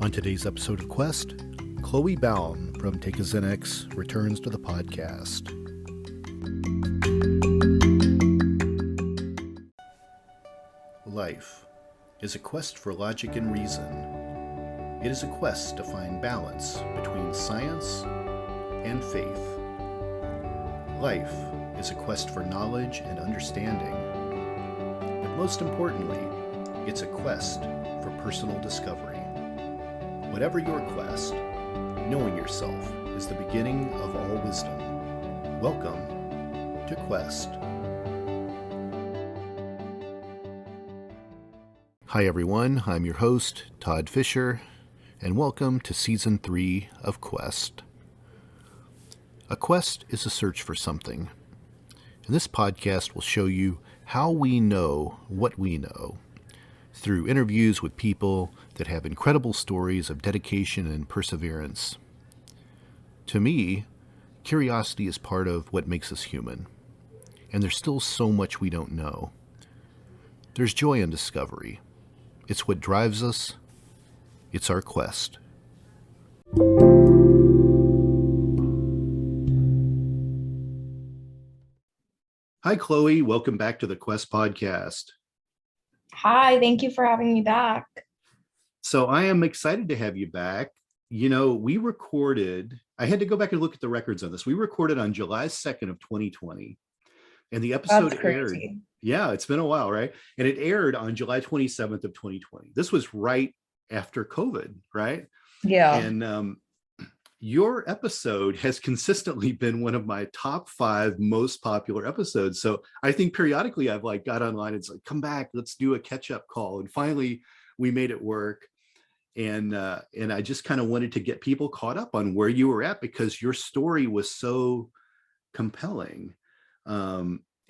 On today's episode of Quest, Chloe Bown from Take.a.zen.x returns to the podcast. Life is a quest for logic and reason. It is a quest to find balance between science and faith. Life is a quest for knowledge and understanding. But most importantly, it's a quest for personal discovery. Whatever your quest, knowing yourself is the beginning of all wisdom. Welcome to Quest. Hi everyone, I'm your host, Todd Fischer, and welcome to Season 3 of Quest. A quest is a search for something, and this podcast will show you how we know what we know through interviews with people that have incredible stories of dedication and perseverance. To me, curiosity is part of what makes us human, and there's still so much we don't know. There's joy in discovery. It's what drives us. It's our quest. Hi, Chloe. Welcome back to the Quest podcast. Hi, thank you for having me back. So I am excited to have you back. You know, I had to go back and look at the records on this. We recorded on July 2nd of 2020, and the episode aired. Yeah, it's been a while, right? And it aired on July 27th of 2020. This was right after COVID, right? Yeah. And your episode has consistently been one of my top 5 most popular episodes. So I think periodically I've got online. It's like, come back, let's do a catch-up call. And finally, we made it work. And I just kind of wanted to get people caught up on where you were at because your story was so compelling.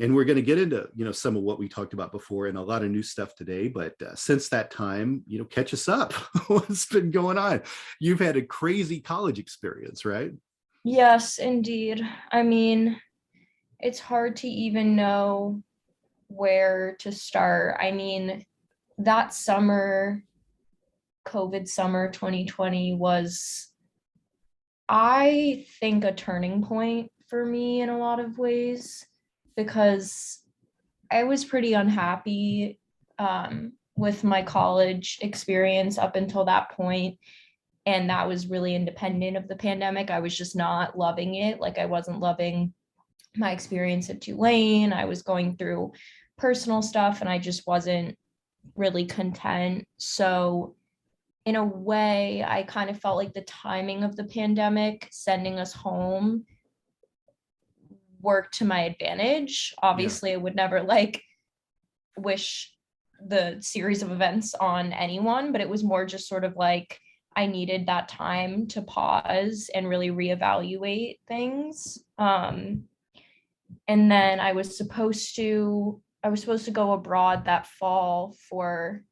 And we're going to get into, some of what we talked about before and a lot of new stuff today. But since that time, catch us up. What's been going on? You've had a crazy college experience, right? Yes, indeed. I mean, it's hard to even know where to start. I mean, that summer, COVID summer 2020 was, I think, a turning point for me in a lot of ways, because I was pretty unhappy with my college experience up until that point. And that was really independent of the pandemic. I was just not loving it. I wasn't loving my experience at Tulane. I was going through personal stuff and I just wasn't really content. So in a way, I kind of felt like the timing of the pandemic sending us home worked to my advantage. Obviously, I would never wish the series of events on anyone, but it was more just sort of I needed that time to pause and really reevaluate things. And then I was supposed to go abroad that fall for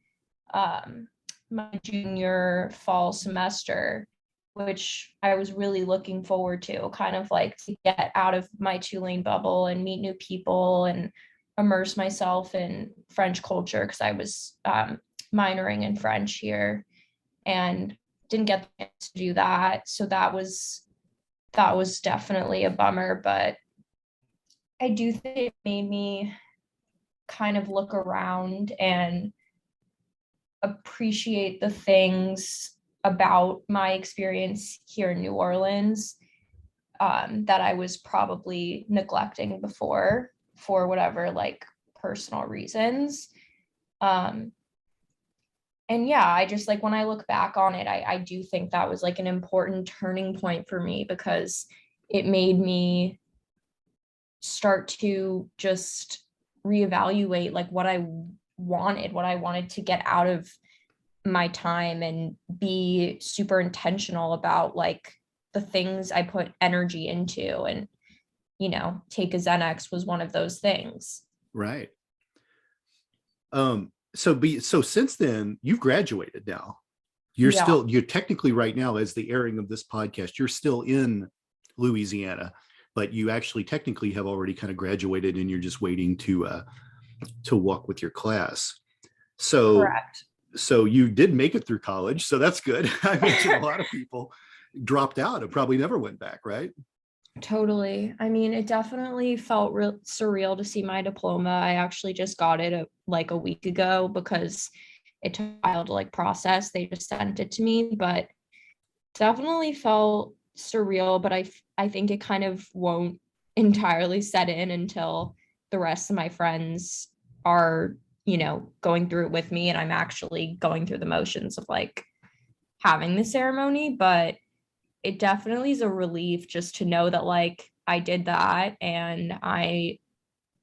my junior fall semester, which I was really looking forward to, kind of to get out of my Tulane bubble and meet new people and immerse myself in French culture, because I was minoring in French here and didn't get the chance to do that. So that was definitely a bummer, but I do think it made me kind of look around and appreciate the things about my experience here in New Orleans that I was probably neglecting before for whatever personal reasons. And yeah, I just when I look back on it, I do think that was an important turning point for me, because it made me start to just reevaluate what I wanted to get out of my time and be super intentional about the things I put energy into. And Take.a.zen.x was one of those things. Right. So since then you've graduated now. You're technically right now, as the airing of this podcast, you're still in Louisiana, but you actually technically have already kind of graduated and you're just waiting to walk with your class. So Correct. So you did make it through college, so that's good. I imagine a lot of people dropped out and probably never went back, right? Totally. I mean, it definitely felt real surreal to see my diploma. I actually just got it like a week ago because it took a while to like process. They just sent it to me, but definitely felt surreal. But I think it kind of won't entirely set in until the rest of my friends are, going through it with me, and I'm actually going through the motions of like having the ceremony. But it definitely is a relief just to know that like I did that and I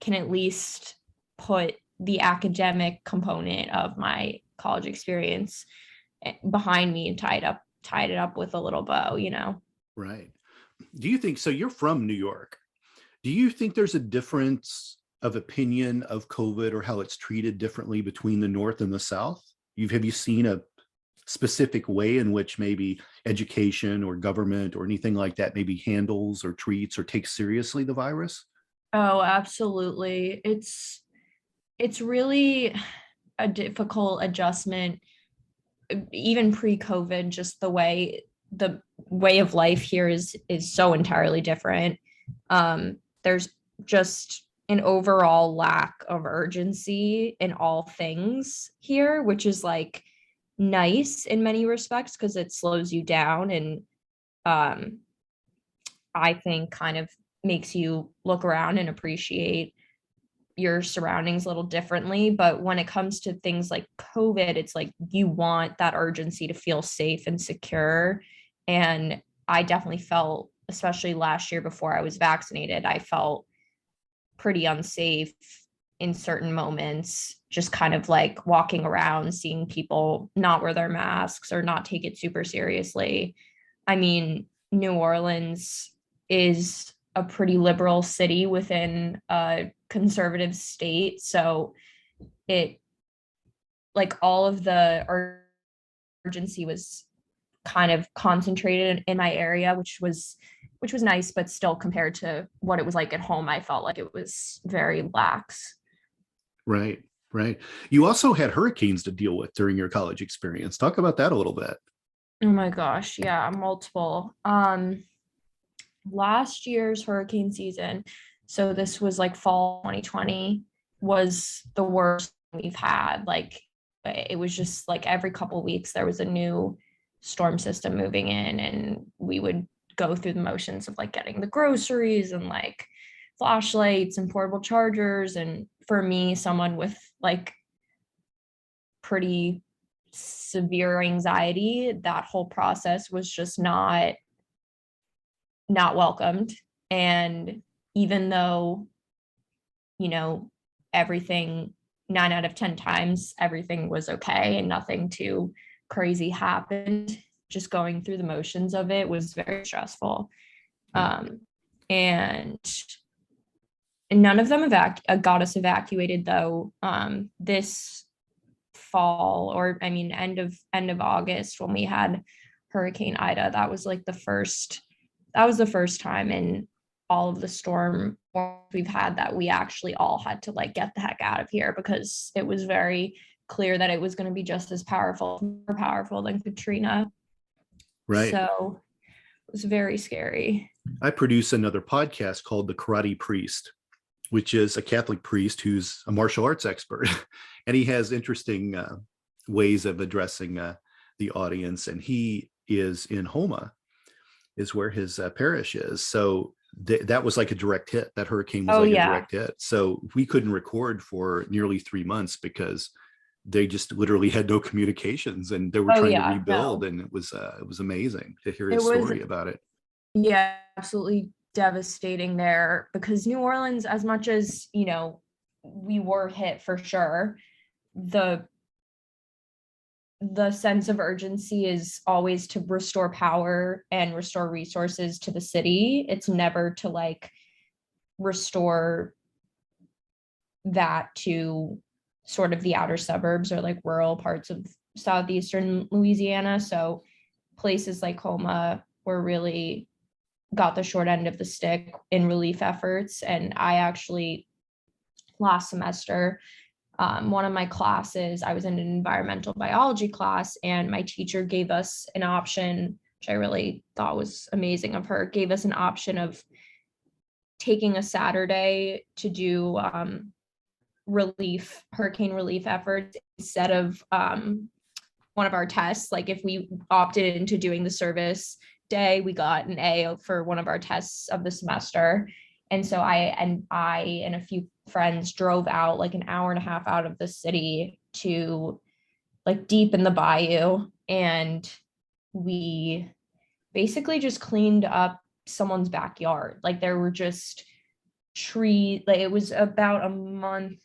can at least put the academic component of my college experience behind me and tied it up with a little bow. Right. Do you think so? You're from New York. Do you think there's a difference of opinion of COVID or how it's treated differently between the North and the South? Have you seen a specific way in which maybe education or government or anything like that maybe handles or treats or takes seriously the virus? Oh, absolutely. It's really a difficult adjustment even pre-COVID. Just the way of life here is so entirely different. There's just an overall lack of urgency in all things here, which is like nice in many respects because it slows you down and um I think kind of makes you look around and appreciate your surroundings a little differently. But when it comes to things like COVID, it's like you want that urgency to feel safe and secure. And I definitely felt, especially last year before I was vaccinated, I felt pretty unsafe in certain moments, just kind of like walking around, seeing people not wear their masks or not take it super seriously. I mean, New Orleans is a pretty liberal city within a conservative state. So it, like, all of the urgency was kind of concentrated in my area, which was nice, but still compared to what it was like at home, I felt like it was very lax. Right, right. You also had hurricanes to deal with during your college experience. Talk about that a little bit. Oh my gosh, yeah, multiple. Last year's hurricane season, so this was like fall 2020, was the worst we've had. Like it was just like every couple of weeks there was a new storm system moving in, and we would go through the motions of like getting the groceries and like flashlights and portable chargers. And for me, someone with like pretty severe anxiety, that whole process was just not welcomed. And even though, you know, everything, 9 out of 10 times, everything was okay and nothing too crazy happened, just going through the motions of it was very stressful. Um, and none of them got us evacuated though. This fall, or I mean end of August, when we had Hurricane Ida, that was the first time in all of the storm we've had that we actually all had to like get the heck out of here, because it was very clear that it was going to be just as powerful, more powerful than Katrina. Right. So it was very scary. I produce another podcast called The Karate Priest, which is a Catholic priest who's a martial arts expert. And he has interesting ways of addressing the audience. And he is in Homa, is where his parish is. So that was like a direct hit. That hurricane was a direct hit. So we couldn't record for nearly 3 months because they just literally had no communications, and they were trying to rebuild. No. And it was amazing to hear his story about it. Yeah, absolutely devastating there, because New Orleans, as much as, we were hit for sure, the sense of urgency is always to restore power and restore resources to the city. It's never to like restore that to sort of the outer suburbs or like rural parts of southeastern Louisiana. So places like Homa were really got the short end of the stick in relief efforts. And I actually last semester one of my classes, I was in an environmental biology class, and my teacher gave us an option, which I really thought was amazing of her, gave us an option of taking a Saturday to do hurricane relief efforts instead of one of our tests. Like if we opted into doing the service day, we got an A for one of our tests of the semester. And so I and a few friends drove out like an hour and a half out of the city to like deep in the bayou. And we basically just cleaned up someone's backyard. Like there were just trees, like it was about a month,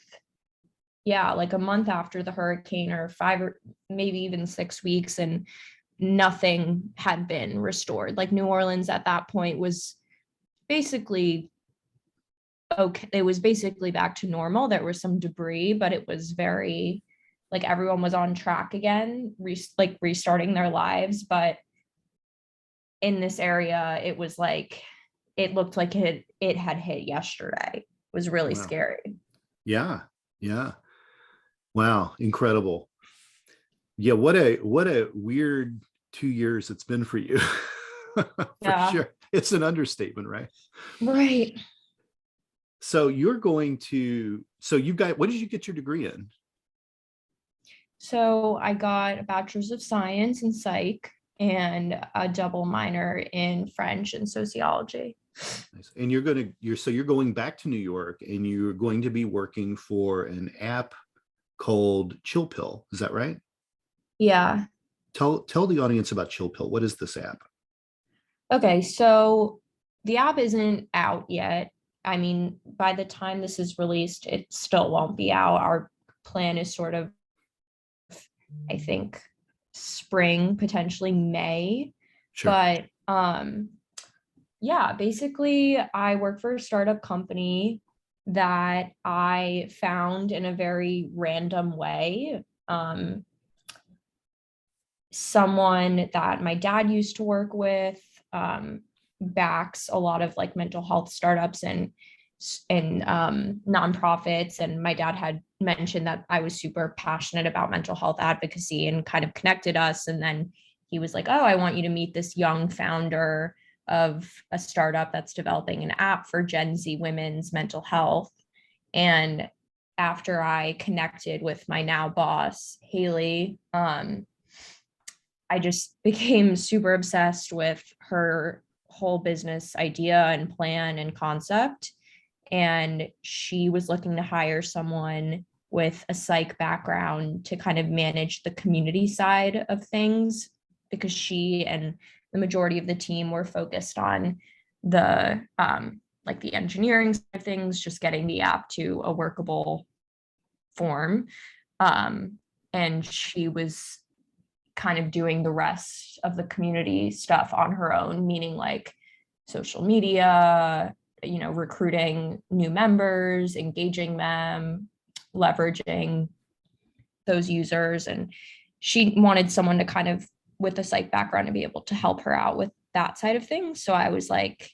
yeah, like a month after the hurricane, or 5 or maybe even 6 weeks, and nothing had been restored. Like New Orleans at that point was basically okay. It was basically back to normal. There was some debris, but it was very, like everyone was on track again, like restarting their lives. But in this area, it was like, it looked like it had hit yesterday. It was really Wow. scary. Yeah. Yeah. Wow. Incredible. Yeah. What a weird 2 years it's been for you. For Yeah. sure. It's an understatement, right? Right. So you're going to, so you got, what did you get your degree in? So I got a bachelor's of science in psych and a double minor in French and sociology. Nice. And you're going back to New York, and you're going to be working for an app called Chill Pill. Is that right? Yeah. Tell the audience about Chill Pill. What is this app? Okay. So the app isn't out yet. I mean, by the time this is released, it still won't be out. Our plan is sort of, I think, spring, potentially May. Sure. But yeah, basically I work for a startup company that I found in a very random way. Someone that my dad used to work with backs a lot of like mental health startups and nonprofits. And my dad had mentioned that I was super passionate about mental health advocacy and kind of connected us. And then he was like, "Oh, I want you to meet this young founder of a startup that's developing an app for Gen Z women's mental health." And after I connected with my now boss, Haley, I just became super obsessed with her whole business idea and plan and concept. And she was looking to hire someone with a psych background to kind of manage the community side of things, because she and the majority of the team were focused on the like the engineering side of things, just getting the app to a workable form. And she was kind of doing the rest of the community stuff on her own, meaning like social media, recruiting new members, engaging them, leveraging those users. And she wanted someone to kind of, with a psych background, to be able to help her out with that side of things. So I was like,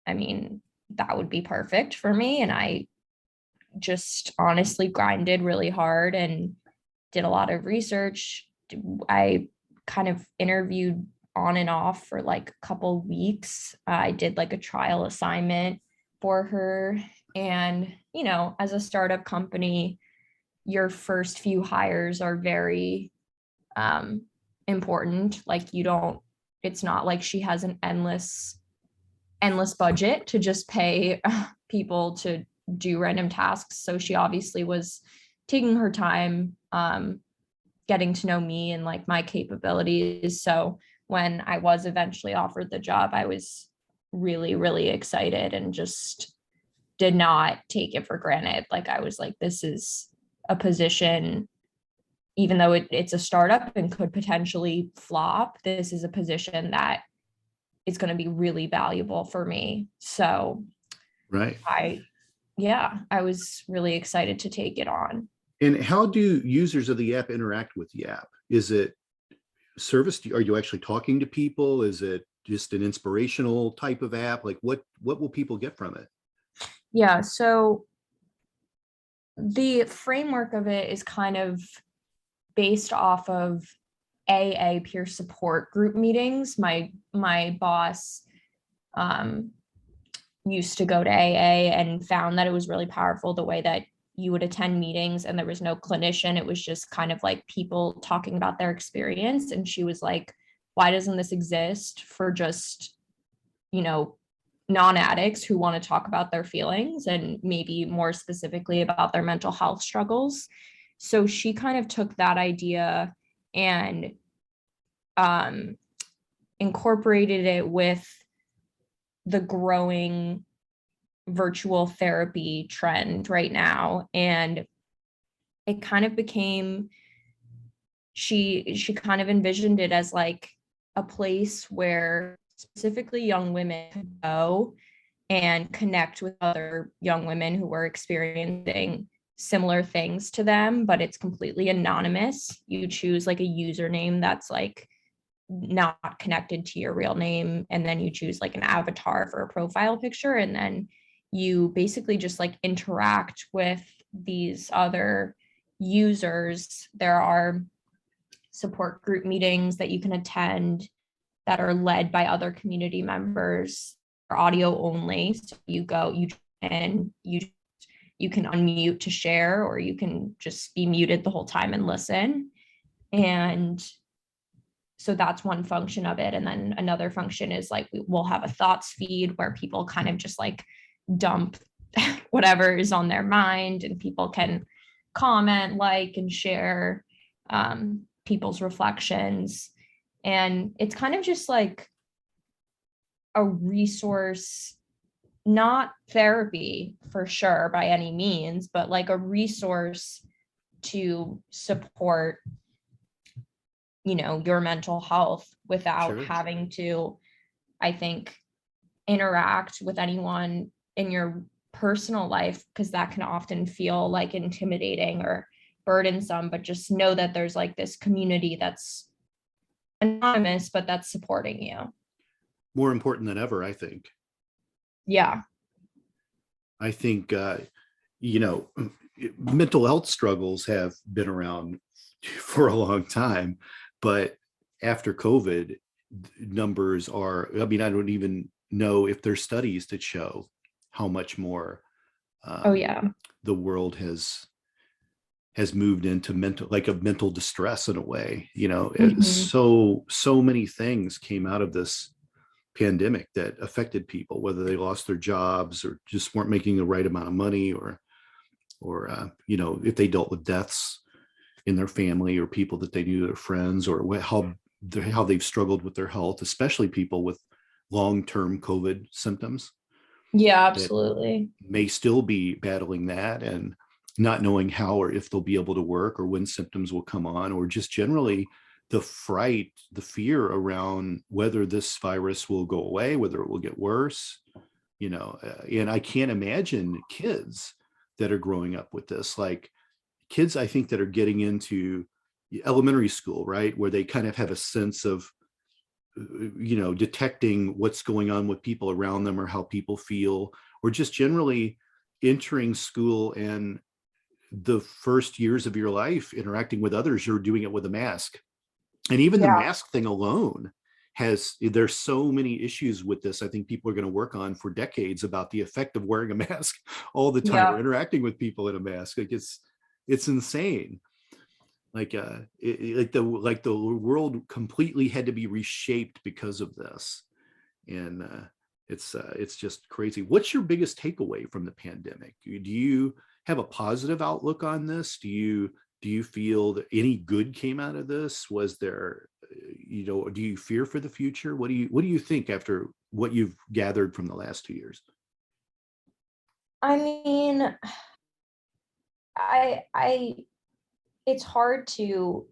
I mean, that would be perfect for me. And I just honestly grinded really hard and did a lot of research. I kind of interviewed on and off for like a couple weeks. I did like a trial assignment for her. And, as a startup company, your first few hires are very important. Like it's not like she has an endless budget to just pay people to do random tasks. So she obviously was taking her time, getting to know me and like my capabilities. So when I was eventually offered the job, I was really, really excited and just did not take it for granted. Like I was like, this is a position, even though it's a startup and could potentially flop, this is a position that is going to be really valuable for me. So Right. I was really excited to take it on. And how do users of the app interact with the app? Is it service? Are you actually talking to people? Is it just an inspirational type of app? Like what will people get from it? Yeah. So The framework of it is kind of based off of AA peer support group meetings. My boss used to go to AA and found that it was really powerful the way that you would attend meetings and there was no clinician. It was just kind of like people talking about their experience. And she was like, why doesn't this exist for just, non-addicts who want to talk about their feelings and maybe more specifically about their mental health struggles? So she kind of took that idea and incorporated it with the growing virtual therapy trend right now. And it kind of became, she kind of envisioned it as like a place where specifically young women could go and connect with other young women who were experiencing similar things to them, but it's completely anonymous. You choose like a username that's like not connected to your real name, and then you choose like an avatar for a profile picture, and then you basically just like interact with these other users. There are support group meetings that you can attend that are led by other community members, are audio only. So you go, you and you can unmute to share, or you can just be muted the whole time and listen. And so that's one function of it. And then another function is like we'll have a thoughts feed where people kind of just like dump whatever is on their mind, and people can comment, like, and share people's reflections. And it's kind of just like a resource, not therapy for sure by any means, but like a resource to support, your mental health without having to, I think, interact with anyone in your personal life, because that can often feel like intimidating or burdensome. But just know that there's like this community that's anonymous, but that's supporting you. More important than ever, I think. Yeah. I think, mental health struggles have been around for a long time, but after COVID, numbers are, I don't even know if there's studies that show how much more the world has moved into mental distress in a way. So many things came out of this pandemic that affected people, whether they lost their jobs or just weren't making the right amount of money, or if they dealt with deaths in their family or people that they knew, their friends, or how they've struggled with their health, especially people with long-term COVID symptoms. Yeah, absolutely. May still be battling that and not knowing how or if they'll be able to work, or when symptoms will come on, or just generally the fright, the fear around whether this virus will go away, whether it will get worse, and I can't imagine kids that are growing up with this, like kids, I think, that are getting into elementary school, right, where they kind of have a sense of, detecting what's going on with people around them or how people feel, or just generally entering school and the first years of your life interacting with others, you're doing it with a mask. And even the mask thing alone there's so many issues with this. I think people are going to work on for decades about the effect of wearing a mask all the time, or interacting with people in a mask. Like it's insane. The world completely had to be reshaped because of this. And it's just crazy. What's your biggest takeaway from the pandemic? Do you have a positive outlook on this? Do you feel that any good came out of this? Was there, do you fear for the future? What do you think after what you've gathered from the last 2 years? I mean, I it's hard to,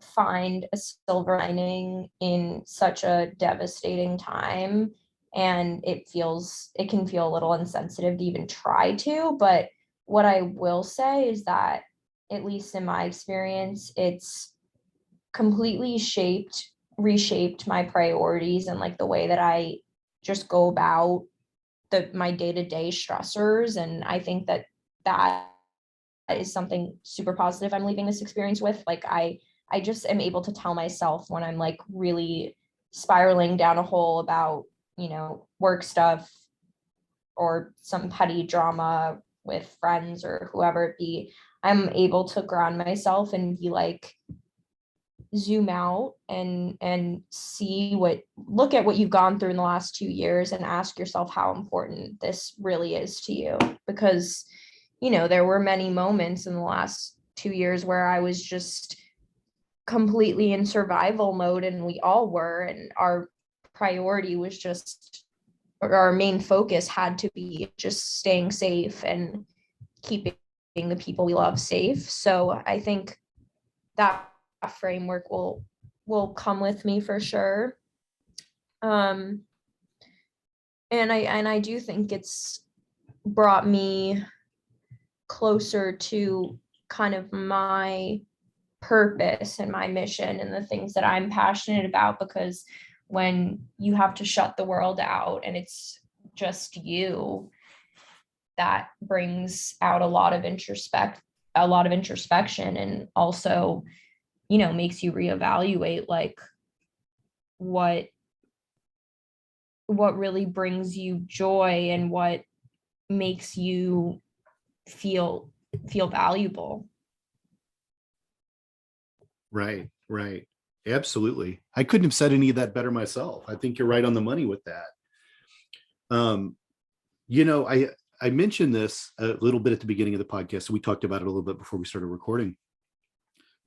find a silver lining in such a devastating time. And it can feel a little insensitive to even try to. But what I will say is that, at least in my experience, it's completely reshaped my priorities and like the way that I just go about my day-to-day stressors. And I think that is something super positive I'm leaving this experience with. Like I just am able to tell myself when I'm like really spiraling down a hole about, work stuff or some petty drama with friends or whoever it be, I'm able to ground myself and be like, zoom out and look at what you've gone through in the last 2 years and ask yourself how important this really is to you. Because, there were many moments in the last 2 years where I was just completely in survival mode, and we all were, and our priority was just, or our main focus had to be just staying safe and keeping the people we love safe. So I think that framework will come with me for sure. And I do think it's brought me closer to kind of my purpose and my mission and the things that I'm passionate about, because when you have to shut the world out and it's just you, that brings out a lot of introspection, and also, makes you reevaluate like what really brings you joy and what makes you feel valuable. Right. Absolutely. I couldn't have said any of that better myself. I think you're right on the money with that. I mentioned this a little bit at the beginning of the podcast. So we talked about it a little bit before we started recording.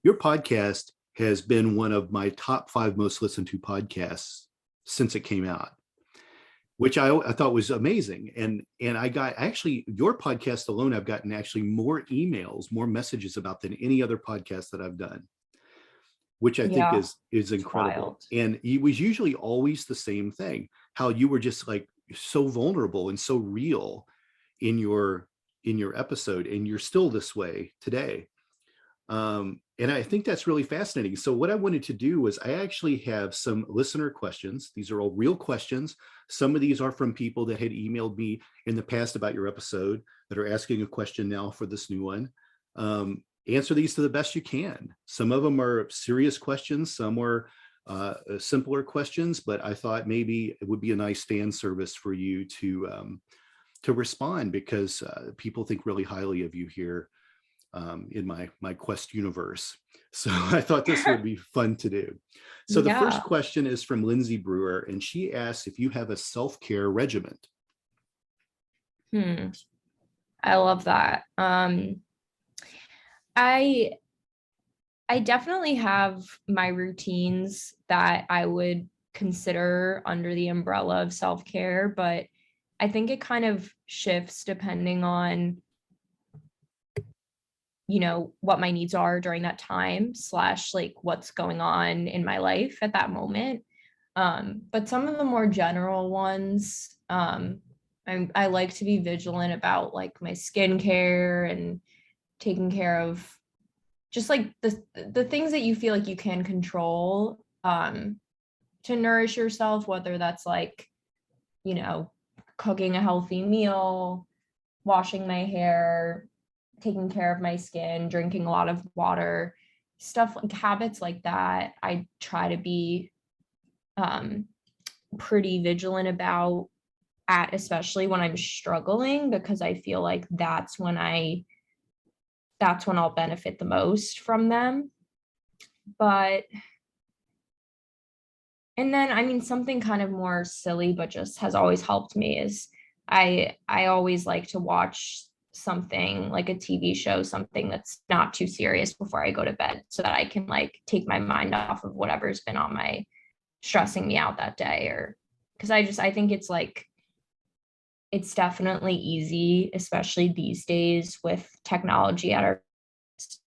Your podcast has been one of my top 5 most listened to podcasts since it came out, which I thought was amazing. And I got actually your podcast alone, I've gotten actually more emails, more messages about than any other podcast that I've done, which I think is incredible. Wild. And it was usually always the same thing, how you were just like so vulnerable and so real in your episode, and you're still this way today. And I think that's really fascinating. So what I wanted to do was I actually have some listener questions. These are all real questions. Some of these are from people that had emailed me in the past about your episode that are asking a question now for this new one. Answer these to the best you can. Some of them are serious questions. Some are simpler questions, but I thought maybe it would be a nice fan service for you to respond, because people think really highly of you here in my Quest universe. So I thought this would be fun to do. So the first question is from Lindsay Brewer, and she asks if you have a self-care regimen. I love that. I definitely have my routines that I would consider under the umbrella of self-care, but I think it kind of shifts depending on, what my needs are during that time / like what's going on in my life at that moment. But some of the more general ones, I like to be vigilant about like my skincare and taking care of just like the things that you feel like you can control to nourish yourself, whether that's like, cooking a healthy meal, washing my hair, taking care of my skin, drinking a lot of water, stuff like habits like that. I try to be pretty vigilant about especially when I'm struggling, because I feel like that's when I'll benefit the most from them. And then, something kind of more silly, but just has always helped me is I always like to watch something like a TV show, something that's not too serious before I go to bed, so that I can like take my mind off of whatever's been on my stressing me out that day. Or because I think it's like, it's definitely easy, especially these days with technology at our,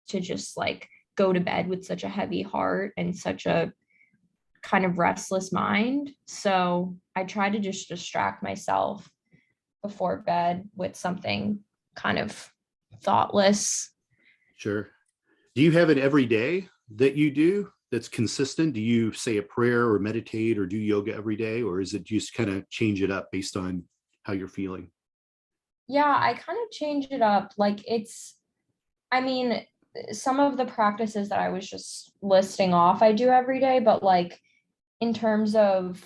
to just like go to bed with such a heavy heart and such a kind of restless mind. So I try to just distract myself before bed with something kind of thoughtless. Sure. Do you have it every day that you do that's consistent? Do you say a prayer or meditate or do yoga every day, or is it just kind of change it up based on how you're feeling? Yeah, I kind of changed it up. Like I mean, some of the practices that I was just listing off, I do every day, but like in terms of,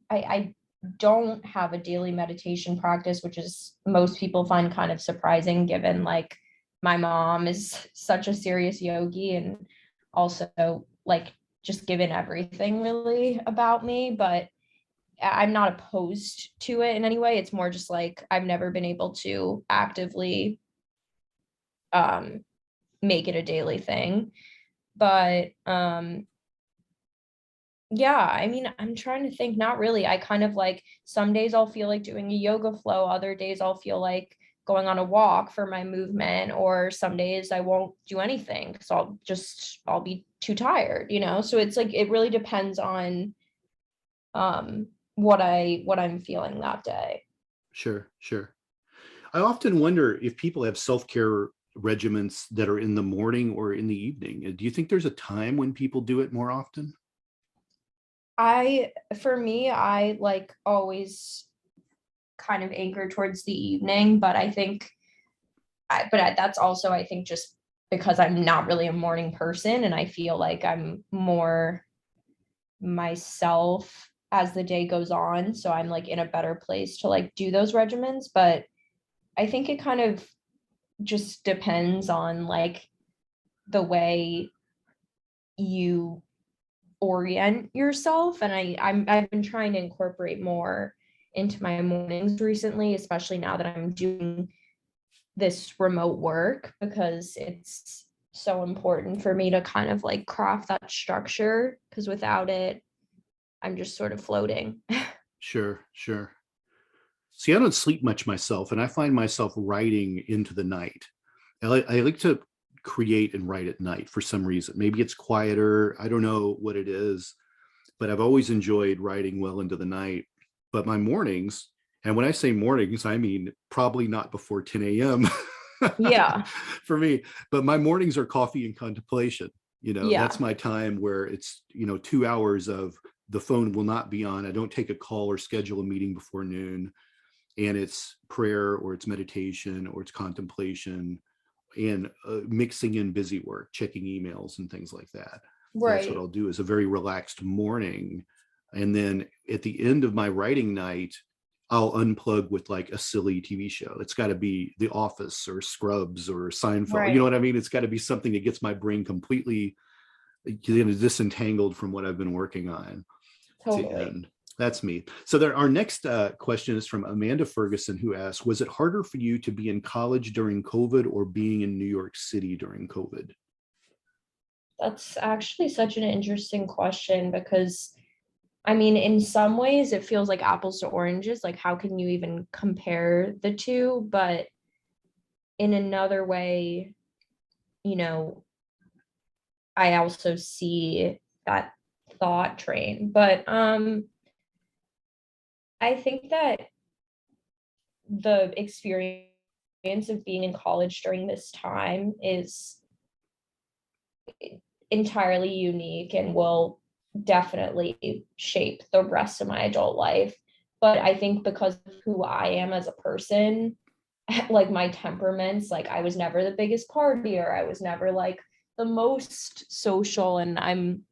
I don't have a daily meditation practice, which is most people find kind of surprising given like my mom is such a serious yogi and also like just given everything really about me, but I'm not opposed to it in any way. It's more just like I've never been able to actively um make it a daily thing. But yeah, I mean, I'm trying to think, not really. I kind of like some days I'll feel like doing a yoga flow, other days I'll feel like going on a walk for my movement, or some days I won't do anything because I'll be too tired, you know? So it's like it really depends on what I'm feeling that day. Sure, sure. I often wonder if people have self-care regimens that are in the morning or in the evening. Do you think there's a time when people do it more often? For me, I like always kind of anchor towards the evening, but I think that's also I think just because I'm not really a morning person and I feel like I'm more myself as the day goes on, so I'm like in a better place to like do those regimens, but I think it kind of just depends on like the way you orient yourself, and I've been trying to incorporate more into my mornings recently, especially now that I'm doing this remote work, because it's so important for me to kind of like craft that structure, because without it I'm just sort of floating. Sure, sure. See, I don't sleep much myself, and I find myself writing into the night. I like to create and write at night for some reason. Maybe it's quieter. I don't know what it is, but I've always enjoyed writing well into the night. But my mornings, and when I say mornings, I mean probably not before 10 a.m. Yeah, for me, but my mornings are coffee and contemplation. That's yeah, my time where it's, 2 hours of the phone will not be on. I don't take a call or schedule a meeting before noon. And it's prayer or it's meditation or it's contemplation and mixing in busy work, checking emails and things like that. That's what right, I'll do, is a very relaxed morning. And then at the end of my writing night, I'll unplug with like a silly TV show. It's got to be The Office or Scrubs or Seinfeld. You know right, what I mean? It's got to be something that gets my brain completely disentangled from what I've been working on to totally. end. That's me. So our next question is from Amanda Ferguson, who asks, was it harder for you to be in college during COVID or being in New York City during COVID? That's actually such an interesting question, because I mean, in some ways, it feels like apples to oranges. Like, how can you even compare the two? But in another way, you know, I also see that thought train. But I think that the experience of being in college during this time is entirely unique and will definitely shape the rest of my adult life. But I think because of who I am as a person, like my temperaments, like I was never the biggest partier. I was never like the most social, and I'm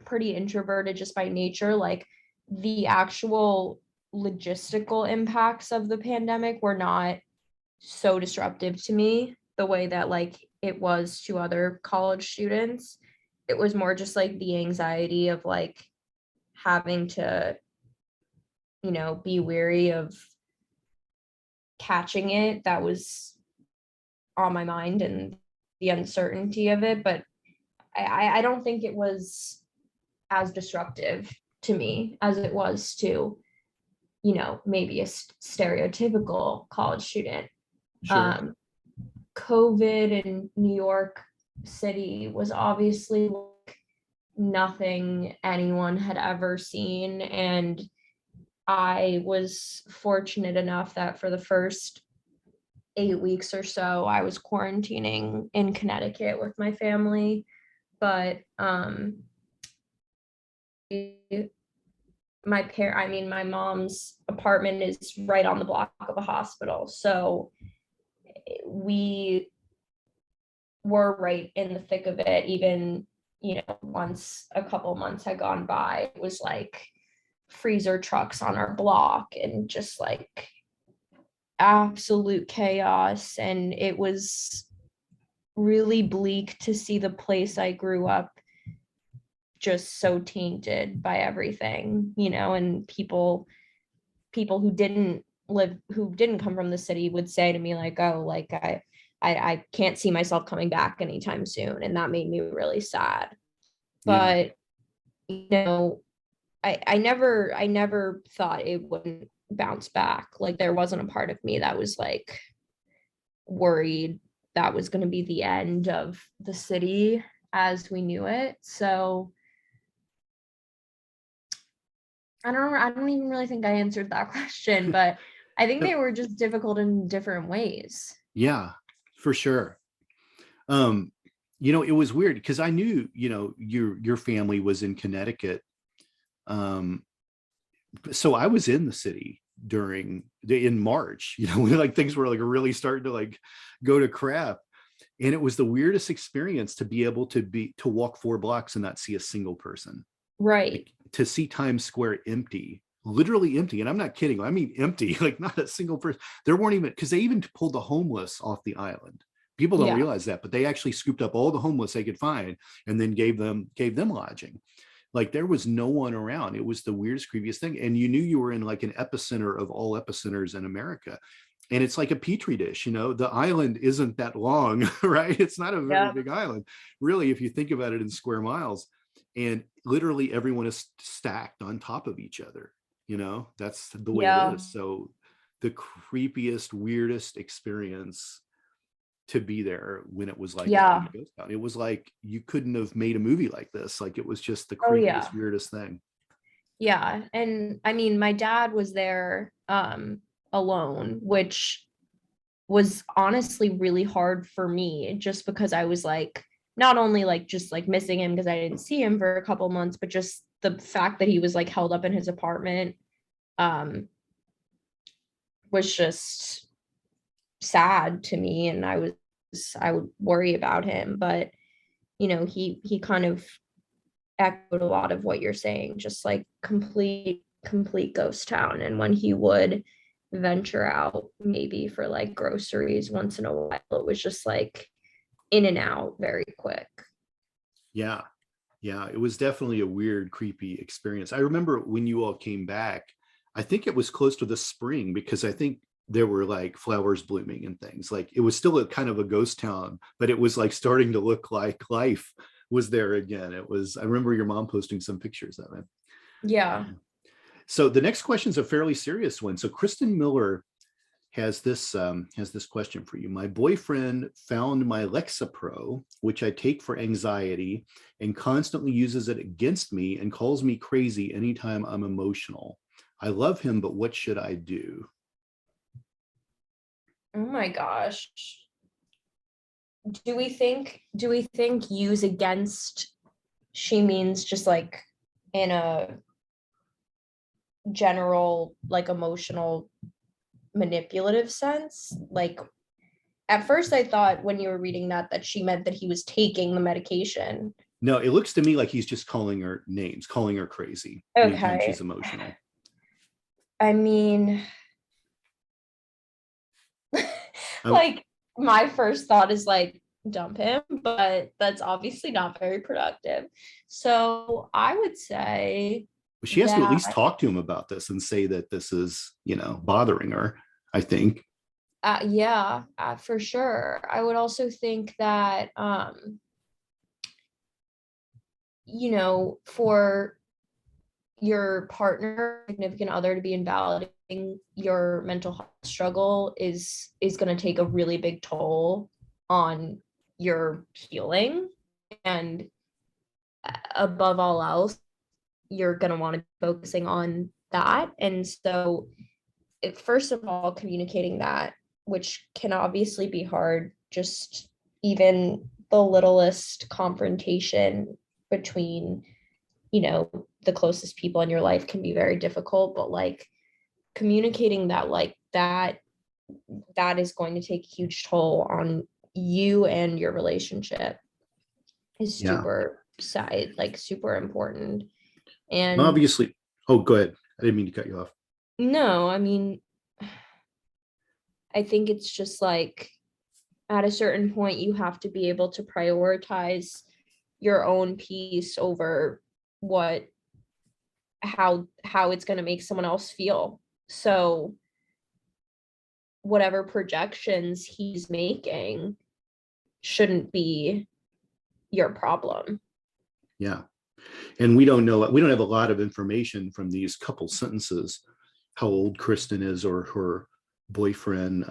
pretty introverted just by nature. Like the actual logistical impacts of the pandemic were not so disruptive to me the way that like it was to other college students. It was more just like the anxiety of like having to, be weary of catching it that was on my mind, and the uncertainty of it. But I don't think it was as disruptive to me as it was to, maybe a stereotypical college student. Sure. um, COVID in New York City was obviously like nothing anyone had ever seen. And I was fortunate enough that for the first 8 weeks or so, I was quarantining in Connecticut with my family. But my mom's apartment is right on the block of a hospital. So we were right in the thick of it. Even, once a couple months had gone by, it was like freezer trucks on our block and just like absolute chaos. And it was really bleak to see the place I grew up just so tainted by everything, and people who didn't come from the city would say to me like, oh, like I can't see myself coming back anytime soon. And that made me really sad. Yeah. But, I never thought it wouldn't bounce back. Like there wasn't a part of me that was like worried that was going to be the end of the city as we knew it. So I don't even really think I answered that question, but I think they were just difficult in different ways. Yeah, for sure. It was weird because I knew, your family was in Connecticut. So I was in the city in March, when like things were like really starting to like go to crap. And it was the weirdest experience to be able to walk 4 blocks and not see a single person. Right. Like, to see Times Square empty, literally empty. And I'm not kidding. I mean, empty, like not a single person. There weren't even, because they even pulled the homeless off the island. People don't realize that, but they actually scooped up all the homeless they could find and then gave them lodging. Like there was no one around. It was the weirdest, creepiest thing. And you knew you were in like an epicenter of all epicenters in America. And it's like a petri dish, the island isn't that long, right? It's not a very big island, really, if you think about it in square miles. And literally everyone is stacked on top of each other. That's the way it is. So the creepiest, weirdest experience to be there when it was like a ghost town. It was like you couldn't have made a movie like this. Like it was just the creepiest, weirdest thing. Yeah. And I mean, my dad was there alone, which was honestly really hard for me just because I was like, not only like just like missing him because I didn't see him for a couple months, but just the fact that he was like held up in his apartment was just sad to me. And I would worry about him, but he kind of echoed a lot of what you're saying, just like complete ghost town. And when he would venture out maybe for like groceries once in a while, it was just like in and out very quick. Yeah, it was definitely a weird, creepy experience. I remember when you all came back, I think it was close to the spring because I think there were like flowers blooming and things. Like it was still a kind of a ghost town, but it was like starting to look like life was there again. I remember your mom posting some pictures of it. Yeah. So the next question is a fairly serious one. So Kristen Miller has this question for you. My boyfriend found my Lexapro, which I take for anxiety, and constantly uses it against me and calls me crazy anytime I'm emotional. I love him, but what should I do? Oh my gosh. Do we think use against, she means just like in a general like emotional manipulative sense? Like at first I thought when you were reading that she meant that he was taking the medication. No, it looks to me like he's just calling her names, calling her crazy anytime she's emotional. I mean, like my first thought is like dump him, but that's obviously not very productive. So I would say she has to at least talk to him about this and say that this is, bothering her, I think. For sure. I would also think that, for your partner, significant other to be invalidating your mental health struggle is going to take a really big toll on your healing. And above all else, you're going to want to be focusing on that. And so first of all, communicating that, which can obviously be hard, just even the littlest confrontation between, the closest people in your life can be very difficult, but like communicating that like that is going to take a huge toll on you and your relationship is Yeah. super important. And Obviously, oh, go ahead. I didn't mean to cut you off. no, I mean, I think it's just like at a certain point you have to be able to prioritize your own peace over what how it's going to make someone else feel. So whatever projections he's making shouldn't be your problem. Yeah. And we don't have a lot of information from these couple sentences, how old Kristen is or her boyfriend.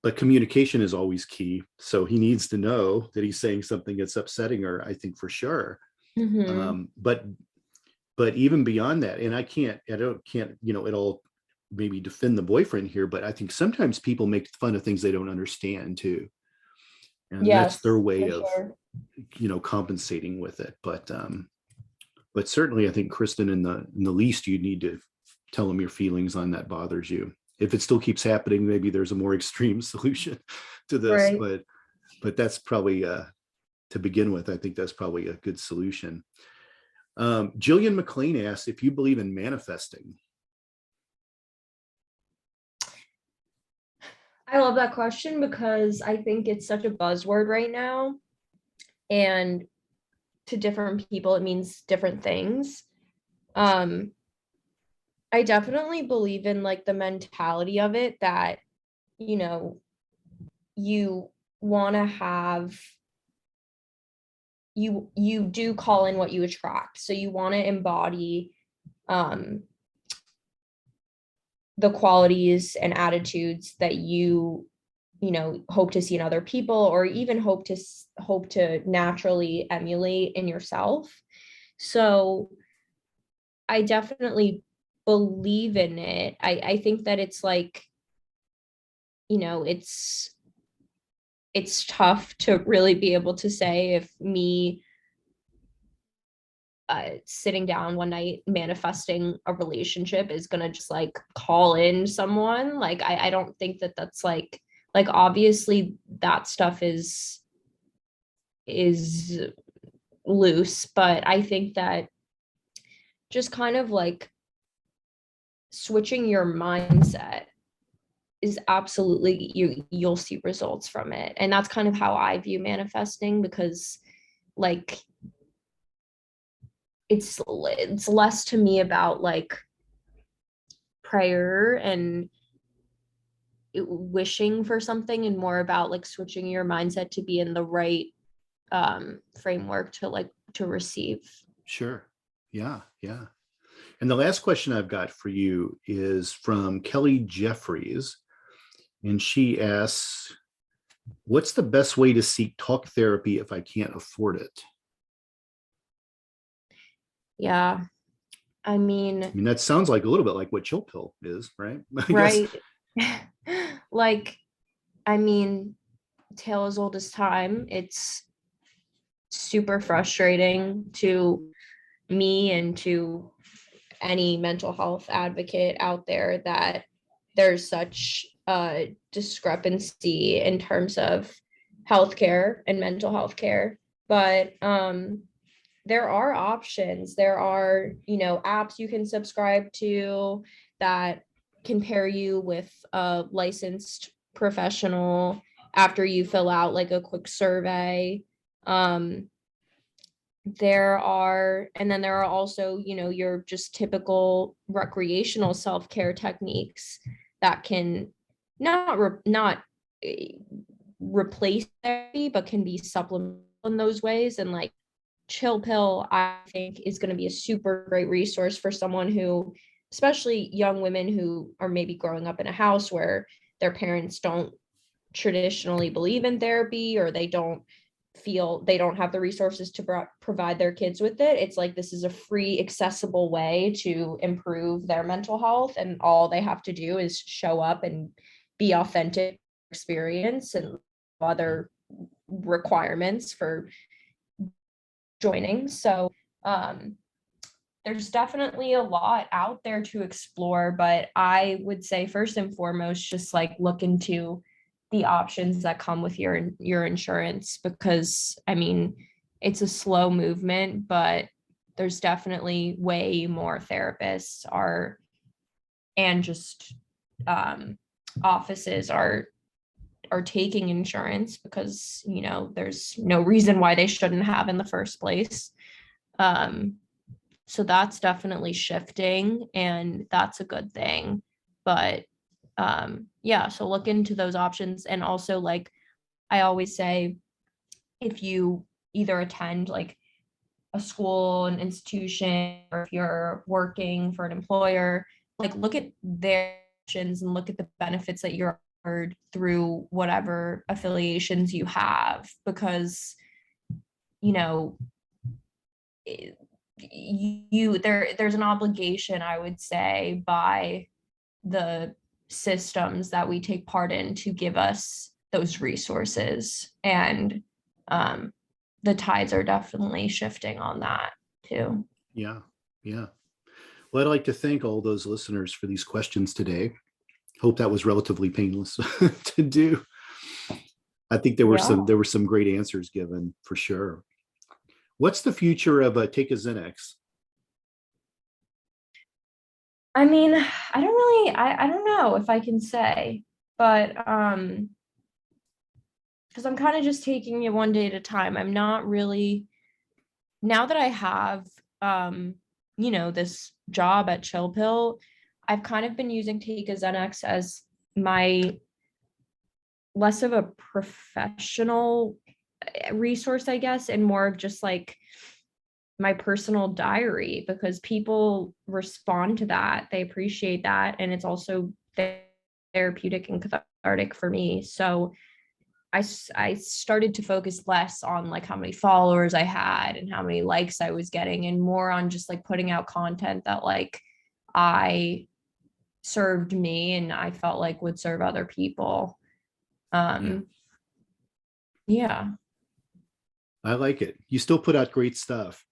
But communication is always key. So he needs to know that he's saying something that's upsetting her, I think, for sure. But even beyond that, and I can't, at all maybe defend the boyfriend here, but I think sometimes people make fun of things they don't understand too. And that's their way of, compensating with it. But certainly I think Kristen, in the least, you need to tell him your feelings on that bothers you. If it still keeps happening, maybe there's a more extreme solution to this, right. But that's probably, to begin with, I think that's probably a good solution. Jillian McLean asks if you believe in manifesting. I love that question because I think it's such a buzzword right now. And to different people, it means different things. I definitely believe in like the mentality of it that, you want to have, you do call in what you attract. So you want to embody the qualities and attitudes that you hope to see in other people, or even hope to naturally emulate in yourself. So I definitely believe in it. I think that it's like, it's tough to really be able to say if me sitting down one night manifesting a relationship is gonna just like call in someone. Like I don't think that that's like obviously that stuff is loose, but I think that just kind of like switching your mindset is absolutely, you'll see results from it. And that's kind of how I view manifesting, because like it's less to me about like prayer and wishing for something, and more about like switching your mindset to be in the right framework to receive. Sure. Yeah. And the last question I've got for you is from Kelly Jeffries. And she asks, what's the best way to seek talk therapy if I can't afford it? Yeah. I mean, that sounds like a little bit like what Chill Pill is, right? Right. Like, I mean, tale as old as time. It's super frustrating to me and to any mental health advocate out there that there's such a discrepancy in terms of healthcare and mental health care. But there are options. There are, apps you can subscribe to that can pair you with a licensed professional after you fill out like a quick survey. There are also, your just typical recreational self-care techniques that can not replace therapy, but can be supplemental in those ways. And like Chill Pill, I think, is going to be a super great resource for someone who, especially young women who are maybe growing up in a house where their parents don't traditionally believe in therapy, or they don't feel they don't have the resources to provide their kids with it. It's like, this is a free, accessible way to improve their mental health, and all they have to do is show up and be authentic experience, and other requirements for joining. So there's definitely a lot out there to explore, but I would say first and foremost, just like look into the options that come with your insurance, because I mean, it's a slow movement, but there's definitely way more therapists are, and just offices are taking insurance, because there's no reason why they shouldn't have in the first place. So that's definitely shifting, and that's a good thing. But yeah, so look into those options. And also, like I always say, if you either attend like a school, an institution, or if you're working for an employer, like look at their options and look at the benefits that you're offered through whatever affiliations you have, because there's an obligation, I would say, by the systems that we take part in to give us those resources. And the tides are definitely shifting on that too. Yeah. Well, I'd like to thank all those listeners for these questions today. Hope that was relatively painless to do. I think there were some great answers given, for sure. What's the future of Take.a.zen.x? I mean, I don't know if I can say, but because I'm kind of just taking it one day at a time. I'm not really, now that I have this job at Chill Pill, I've kind of been using Take.a.zen.x as my less of a professional resource, I guess, and more of just like my personal diary, because people respond to that. They appreciate that. And it's also therapeutic and cathartic for me. So I started to focus less on like how many followers I had and how many likes I was getting, and more on just like putting out content that like I served me and I felt like would serve other people. Yeah. I like it. You still put out great stuff.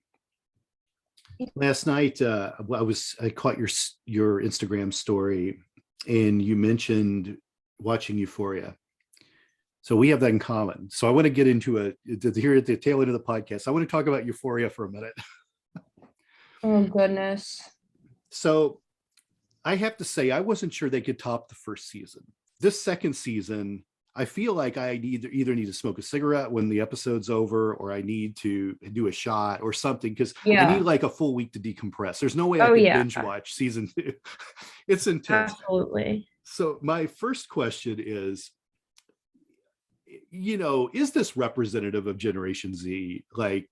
Last night, I caught your Instagram story, and you mentioned watching Euphoria. So we have that in common. So I want to get into here at the tail end of the podcast. I want to talk about Euphoria for a minute. Oh goodness. So I have to say, I wasn't sure they could top the first season. This second season, I feel like I either need to smoke a cigarette when the episode's over, or I need to do a shot or something, because I need like a full week to decompress. There's no way I can binge watch season 2. It's intense. Absolutely. So my first question is, is this representative of Generation Z? Like,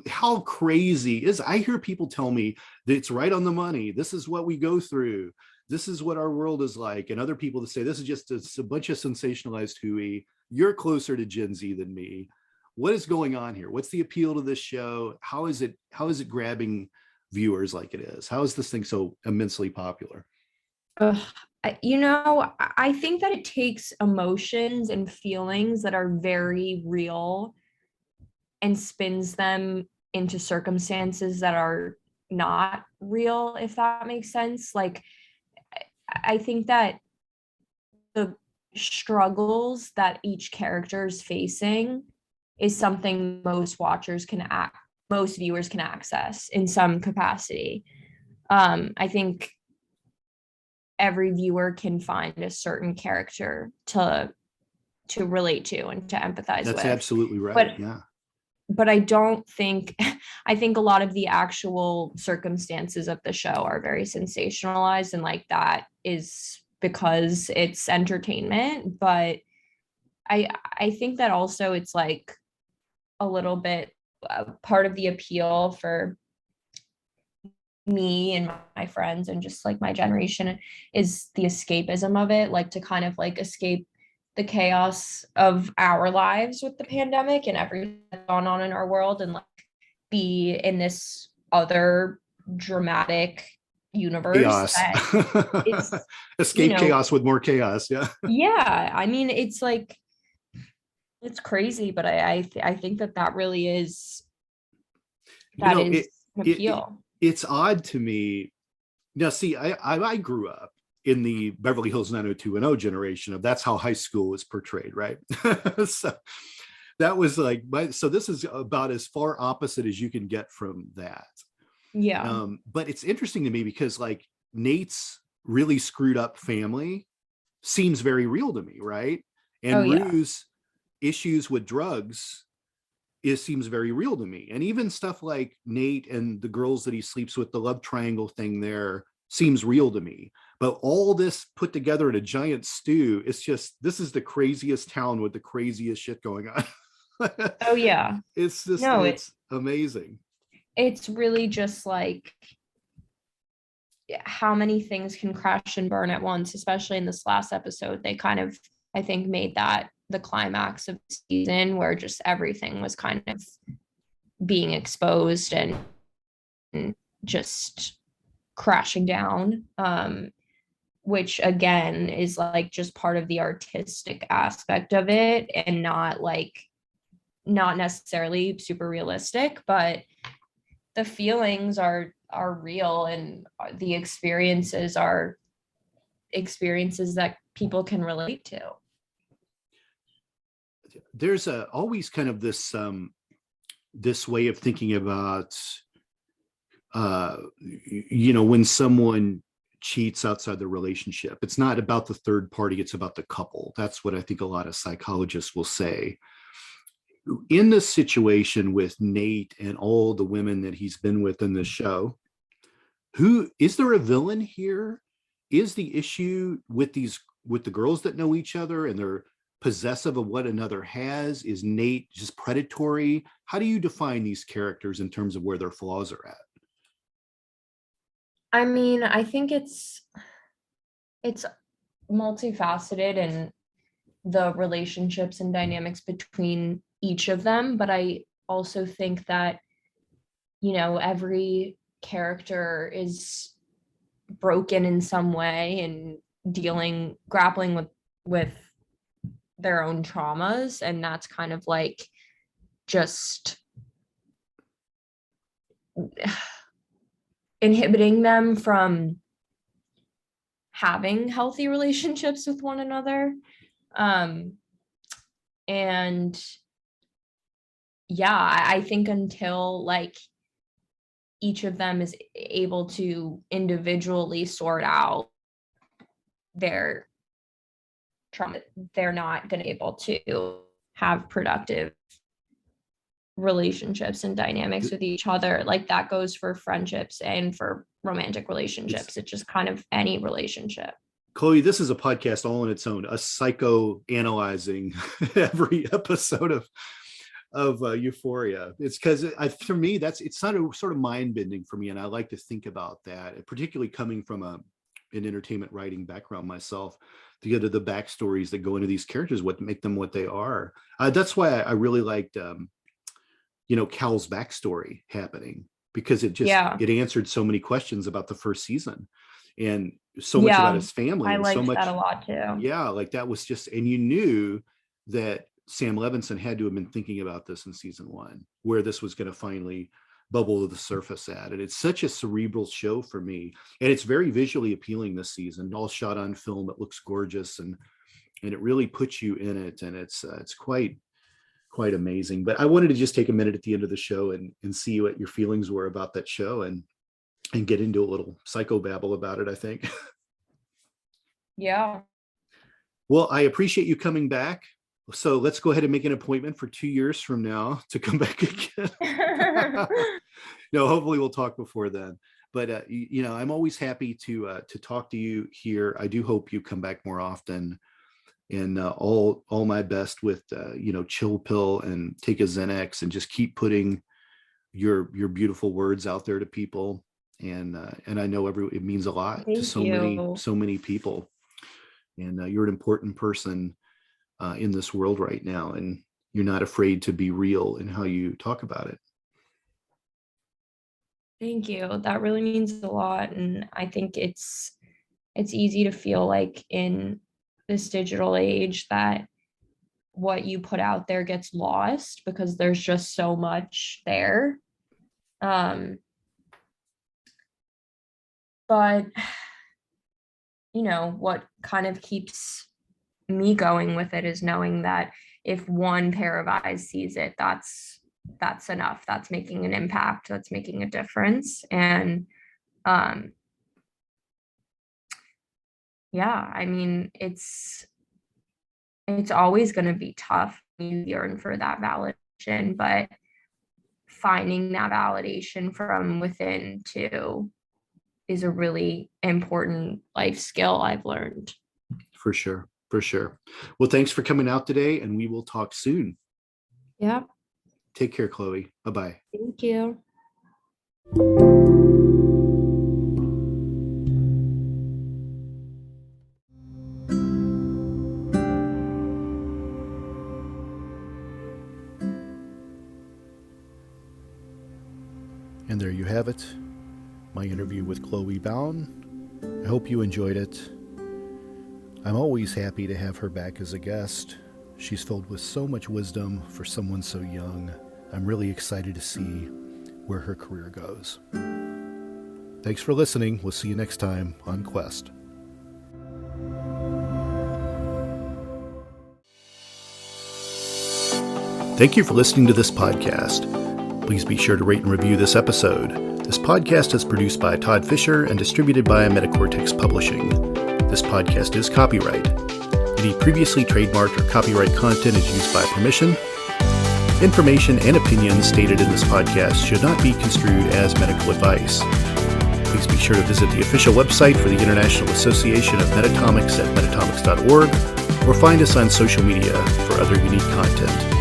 how crazy is, I hear people tell me that it's right on the money. This is what we go through. This is what our world is like. And other people that say this is just a bunch of sensationalized hooey. You're closer to Gen Z than me. What is going on here? What's the appeal to this show? How is it grabbing viewers like it is? How is this thing so immensely popular? I think that it takes emotions and feelings that are very real and spins them into circumstances that are not real, if that makes sense. Like, I think that the struggles that each character is facing is something most viewers can access in some capacity. I think every viewer can find a certain character to relate to and to empathize with. That's absolutely right. But I don't think, I think a lot of the actual circumstances of the show are very sensationalized, and like that is because it's entertainment. But I think that also it's like a little bit part of the appeal for me and my friends and just like my generation is the escapism of it, like to kind of like escape the chaos of our lives with the pandemic and everything that's gone on in our world, and like be in this other dramatic universe. Chaos. Escape chaos with more chaos. Yeah. I mean, it's like, it's crazy, but I think that really is, that is an appeal. it's odd to me. Now, see, I grew up in the Beverly Hills 90210 generation of that's how high school was portrayed, right? So that was like so this is about as far opposite as you can get from that. Yeah. But it's interesting to me because like Nate's really screwed up family seems very real to me, right? Oh And yeah. Rue's issues with drugs seems very real to me. And even stuff like Nate and the girls that he sleeps with, the love triangle thing there seems real to me. But all this put together in a giant stew, it's just, this is the craziest town with the craziest shit going on. Oh yeah. It's just, No, it's amazing. it's really just like how many things can crash and burn at once, especially in this last episode. They kind of, I think, made that the climax of the season where just everything was kind of being exposed and just crashing down. Which again is like just part of the artistic aspect of it and not necessarily super realistic, but the feelings are real and the experiences are experiences that people can relate to. There's always kind of this this way of thinking about when someone cheats outside the relationship, it's not about the third party, it's about the couple. That's what I think a lot of psychologists will say. In this situation with Nate and all the women that he's been with in this show, who is there a villain here? Is the issue with the girls that know each other and they're possessive of what another has? Is Nate just predatory? How do you define these characters in terms of where their flaws are at? I mean, I think it's multifaceted and the relationships and dynamics between each of them, but I also think that every character is broken in some way and grappling with their own traumas, and that's kind of like just inhibiting them from having healthy relationships with one another. And yeah, I think until like each of them is able to individually sort out their trauma, they're not going to be able to have productive relationships and dynamics with each other. Like that goes for friendships and for romantic relationships. It's just kind of any relationship. Chloe, this is a podcast all on its own, a psycho-analyzing every episode of Euphoria. It's because for me, it's not a sort of mind-bending for me, and I like to think about that, particularly coming from an entertainment writing background myself, to get to the backstories that go into these characters, what make them what they are. That's why I really liked, Cal's backstory happening, because it answered so many questions about the first season, and so much about his family. I and liked so much that a lot too. Yeah, like that was just, and you knew that Sam Levinson had to have been thinking about this in season one, where this was going to finally bubble to the surface at. And it's such a cerebral show for me. And it's very visually appealing this season, all shot on film. It looks gorgeous, and it really puts you in it. And it's quite amazing. But I wanted to just take a minute at the end of the show and see what your feelings were about that show and get into a little psychobabble about it, I think. Yeah. Well, I appreciate you coming back. So let's go ahead and make an appointment for 2 years from now to come back again. No, hopefully we'll talk before then. But I'm always happy to talk to you here. I do hope you come back more often. And all my best with Chill Pill and Take.a.zen.x, and just keep putting your beautiful words out there to people. And I know it means a lot to so many people. And you're an important person in this world right now, and you're not afraid to be real in how you talk about it. Thank you. That really means a lot. And I think it's easy to feel like in this digital age that what you put out there gets lost because there's just so much there. But, what kind of keeps me going with it is knowing that if one pair of eyes sees it, that's enough. That's making an impact. That's making a difference. And yeah, I mean, it's always going to be tough. You yearn for that validation, but finding that validation from within too is a really important life skill I've learned. For sure. For sure. Well, thanks for coming out today, and we will talk soon. Yeah. Take care, Chloe. Bye-bye. Thank you. And there you have it, my interview with Chloe Bown. I hope you enjoyed it. I'm always happy to have her back as a guest. She's filled with so much wisdom for someone so young. I'm really excited to see where her career goes. Thanks for listening. We'll see you next time on Quest. Thank you for listening to this podcast. Please be sure to rate and review this episode. This podcast is produced by Todd Fischer and distributed by Metacortex Publishing. This podcast is copyright. Any previously trademarked or copyright content is used by permission. Information and opinions stated in this podcast should not be construed as medical advice. Please be sure to visit the official website for the International Association of Metatomics at metatomics.org or find us on social media for other unique content.